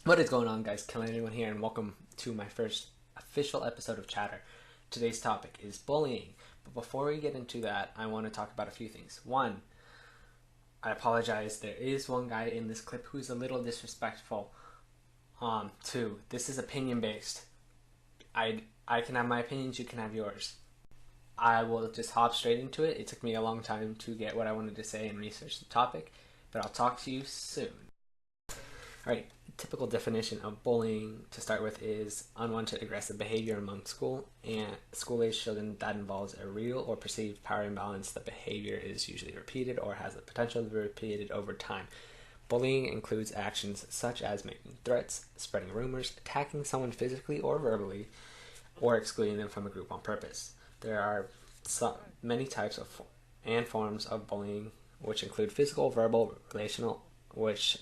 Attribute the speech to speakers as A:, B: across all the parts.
A: What is going on, guys? Killing Anyone here, and welcome to my first official episode of Chatter. Today's topic is bullying. But before we get into that, I want to talk about a few things. One, I apologize. There is one guy in this clip who's a little disrespectful. Two, this is opinion based. I can have my opinions. You can have yours. I will just hop straight into it. It took me a long time to get what I wanted to say and research the topic, but I'll talk to you soon. Alright, typical definition of bullying to start with is unwanted aggressive behavior among school-age children that involves a real or perceived power imbalance. The behavior is usually repeated or has the potential to be repeated over time. Bullying includes actions such as making threats, spreading rumors, attacking someone physically or verbally, or excluding them from a group on purpose. There are many types of and forms of bullying, which include physical, verbal, relational, which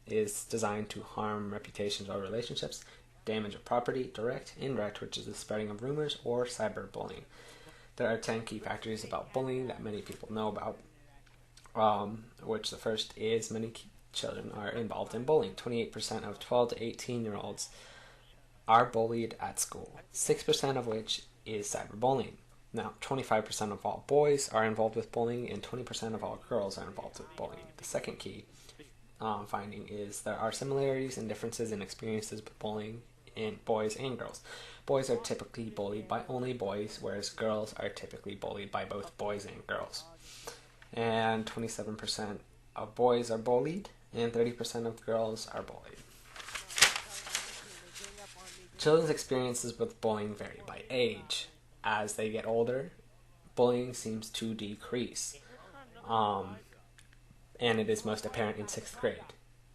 A: is designed to harm reputations or relationships, damage of property, direct, indirect, which is the spreading of rumors, or cyberbullying. There are 10 key factors about bullying that many people know about, which the first is many children are involved in bullying. 28% of 12 to 18-year-olds are bullied at school, 6% of which is cyberbullying. Now, 25% of all boys are involved with bullying, and 20% of all girls are involved with bullying. The second key finding is there are similarities and differences in experiences with bullying in boys and girls. Boys are typically bullied by only boys, whereas girls are typically bullied by both boys and girls. And 27% of boys are bullied, and 30% of girls are bullied. Children's experiences with bullying vary by age. As they get older, bullying seems to decrease. And it is most apparent in 6th grade.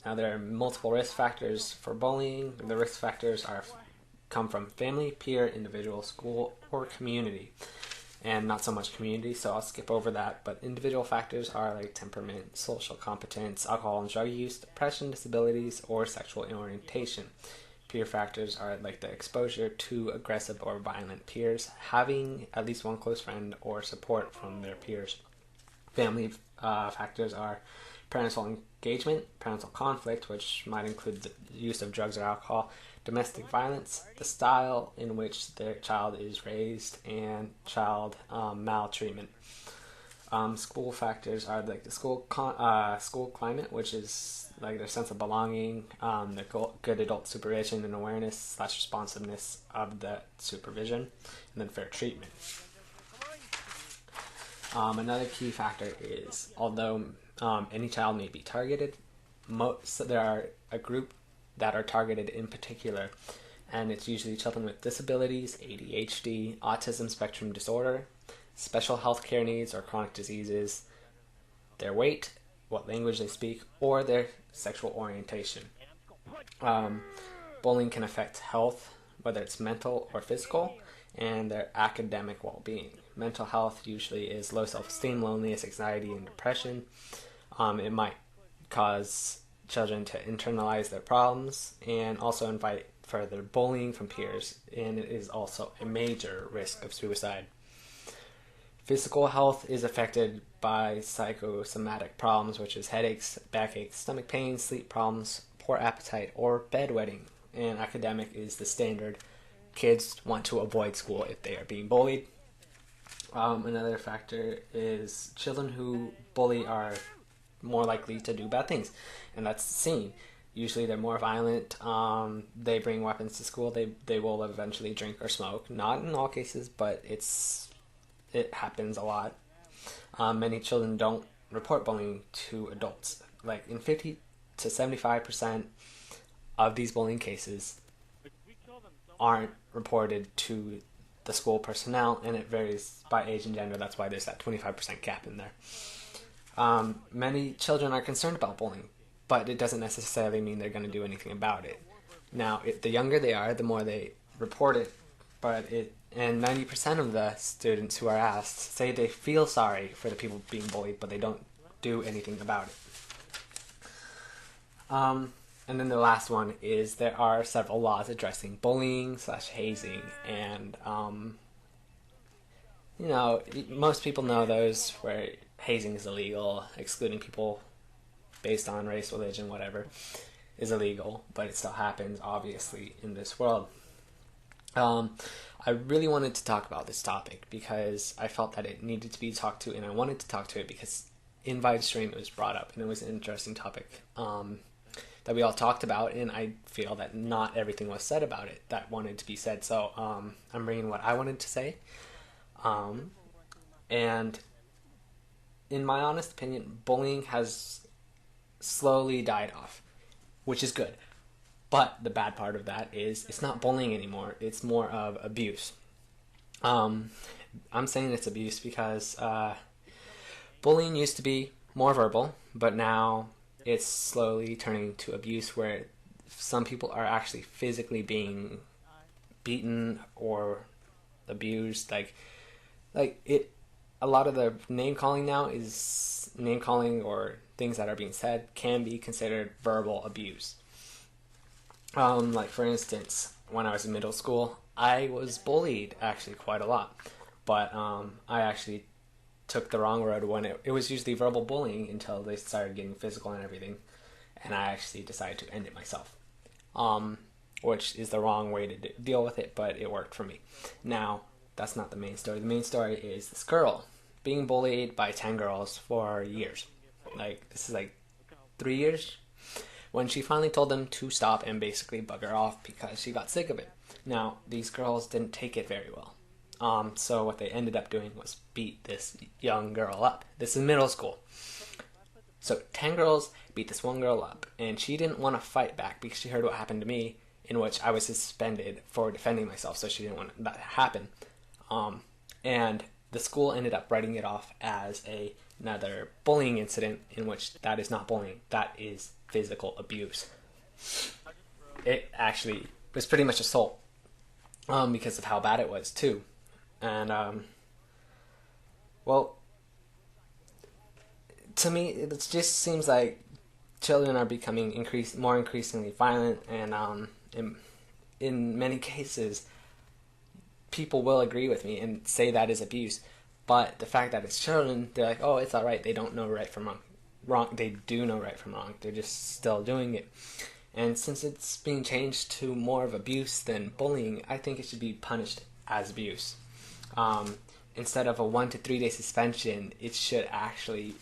A: Now, there are multiple risk factors for bullying. The risk factors come from family, peer, individual, school, or community. And not so much community, so I'll skip over that. But individual factors are like temperament, social competence, alcohol and drug use, depression, disabilities, or sexual orientation. Peer factors are like the exposure to aggressive or violent peers, having at least one close friend or support from their peers. Family factors are parental engagement, parental conflict, which might include the use of drugs or alcohol, domestic violence, the style in which their child is raised, and child maltreatment. School factors are like the school climate, which is like their sense of belonging, the good adult supervision and awareness / responsiveness of the supervision, and then fair treatment. Another key factor is, although any child may be targeted, there are a group that are targeted in particular, and it's usually children with disabilities, ADHD, autism spectrum disorder, special health care needs or chronic diseases, their weight, what language they speak, or their sexual orientation. Bullying can affect health, whether it's mental or physical, and their academic well-being. Mental health usually is low self-esteem, loneliness, anxiety, and depression. It might cause children to internalize their problems and also invite further bullying from peers, and it is also a major risk of suicide. Physical health is affected by psychosomatic problems, which is headaches, backaches, stomach pain, sleep problems, poor appetite, or bedwetting. And academic is the standard. Kids want to avoid school if they are being bullied. Another factor is children who bully are more likely to do bad things, and that's seen. Usually they're more violent, they bring weapons to school, they will eventually drink or smoke. Not in all cases, but it happens a lot. Many children don't report bullying to adults. Like in 50 to 75% of these bullying cases aren't reported to the school personnel, and it varies by age and gender. That's why there's that 25% gap in there. Many children are concerned about bullying, but it doesn't necessarily mean they're going to do anything about it. Now, the younger they are, the more they report it, and 90% of the students who are asked say they feel sorry for the people being bullied, but they don't do anything about it. And then the last one is there are several laws addressing bullying / hazing, and most people know those, where hazing is illegal, excluding people based on race, religion, whatever. is illegal, but it still happens, obviously, in this world. I really wanted to talk about this topic because I felt that it needed to be talked to, and I wanted to talk to it because in Vibe Stream it was brought up, and it was an interesting topic that we all talked about, and I feel that not everything was said about it that wanted to be said. So I'm bringing what I wanted to say, and in my honest opinion, bullying has slowly died off, which is good. But the bad part of that is it's not bullying anymore. It's more of abuse. I'm saying it's abuse because bullying used to be more verbal, but now it's slowly turning to abuse where some people are actually physically being beaten or abused. Like it, a lot of the name calling now is name calling, or things that are being said can be considered verbal abuse. Like for instance, when I was in middle school, I was bullied actually quite a lot, but I actually took the wrong road when it was usually verbal bullying until they started getting physical and everything, and I actually decided to end it myself, which is the wrong way to deal with it, but it worked for me. Now, that's not the main story. The main story is this girl being bullied by 10 girls for years. Like, this is like 3 years, when she finally told them to stop and basically bug her off because she got sick of it. Now, these girls didn't take it very well. So what they ended up doing was beat this young girl up. This is middle school. So 10 girls beat this one girl up, and she didn't want to fight back because she heard what happened to me, in which I was suspended for defending myself, so she didn't want that to happen. And the school ended up writing it off as another bullying incident, in which that is not bullying, that is physical abuse. It actually was pretty much assault, because of how bad it was too. And well, to me, it just seems like children are becoming more increasingly violent, and in many cases, people will agree with me and say that is abuse. But the fact that it's children, they're like, oh, it's all right. They don't know right from wrong. They do know right from wrong. They're just still doing it. And since it's being changed to more of abuse than bullying, I think it should be punished as abuse. Instead of a 1 to 3 day suspension, it should actually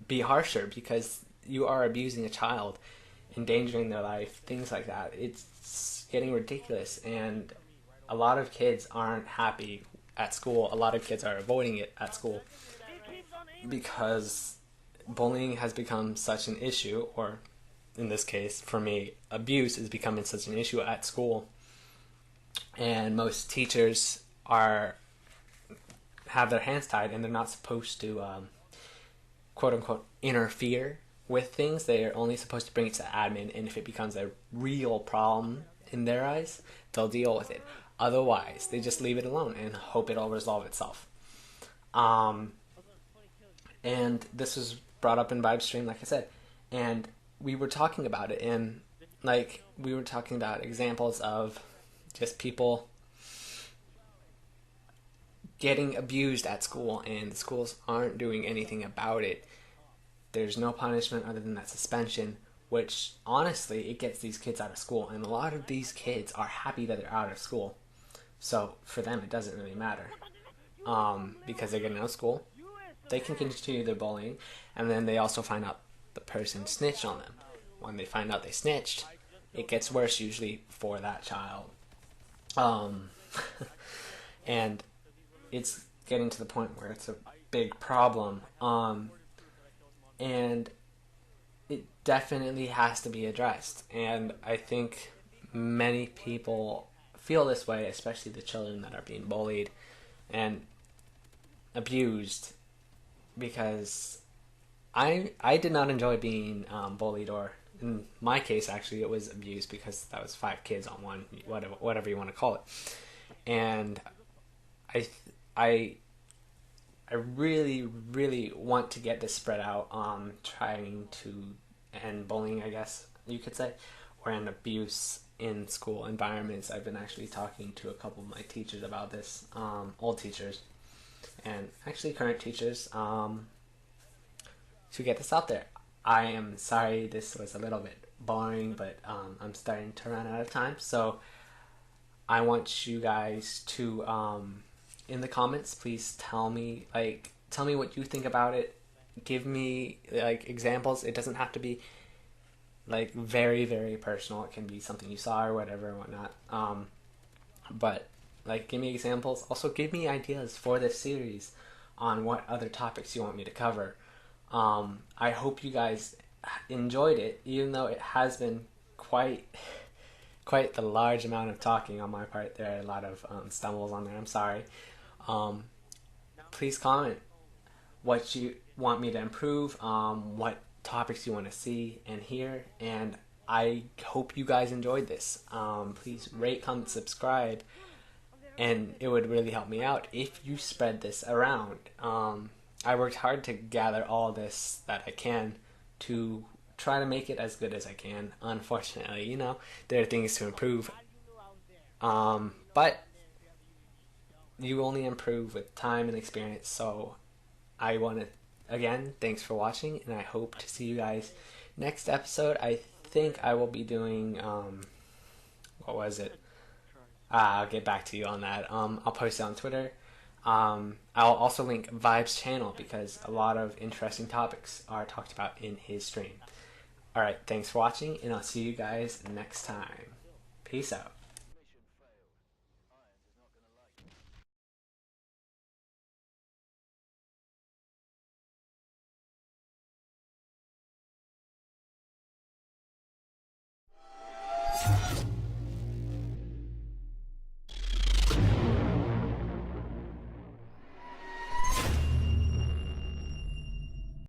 A: be harsher, because you are abusing a child, endangering their life, things like that. It's getting ridiculous, and a lot of kids aren't happy at school. A lot of kids are avoiding it at school because bullying has become such an issue, or in this case, for me, abuse is becoming such an issue at school. And most teachers have their hands tied, and they're not supposed to quote unquote interfere with things. They are only supposed to bring it to admin, and if it becomes a real problem in their eyes, they'll deal with it. Otherwise, they just leave it alone and hope it'll resolve itself. And this was brought up in Vibe Stream, like I said, and we were talking about it, and like we were talking about examples of just people getting abused at school, and the schools aren't doing anything about it. There's no punishment other than that suspension, which honestly, it gets these kids out of school, and a lot of these kids are happy that they're out of school. So for them, it doesn't really matter, because they're getting out of school. They can continue their bullying, and then they also find out the person snitched on them. When they find out they snitched, it gets worse usually for that child. And it's getting to the point where it's a big problem. And it definitely has to be addressed. And I think many people feel this way, especially the children that are being bullied and abused, because I did not enjoy being bullied, or in my case actually it was abuse, because that was 5 kids on one, whatever you want to call it. And I really, really want to get this spread out, trying to end bullying, I guess you could say, or end abuse in school environments. I've been actually talking to a couple of my teachers about this, old teachers, and actually current teachers, to get this out there. I am sorry this was a little bit boring, but I'm starting to run out of time. So I want you guys to, in the comments, please tell me what you think about it. Give me like examples. It doesn't have to be like very very personal. It can be something you saw or whatever and whatnot. But like, give me examples. Also, give me ideas for this series on what other topics you want me to cover. I hope you guys enjoyed it, even though it has been quite the large amount of talking on my part. There are a lot of stumbles on there. I'm sorry. Um, Please comment what you want me to improve, what topics you want to see and hear, and I hope you guys enjoyed this. Please rate, comment, subscribe, and it would really help me out if you spread this around. I worked hard to gather all this that I can to try to make it as good as I can. Unfortunately, there are things to improve. But you only improve with time and experience, so I want to, again, thanks for watching, and I hope to see you guys next episode. I think I will be doing, what was it? I'll get back to you on that. I'll post it on Twitter. I'll also link Vibe's channel because a lot of interesting topics are talked about in his stream. Alright, thanks for watching, and I'll see you guys next time. Peace out.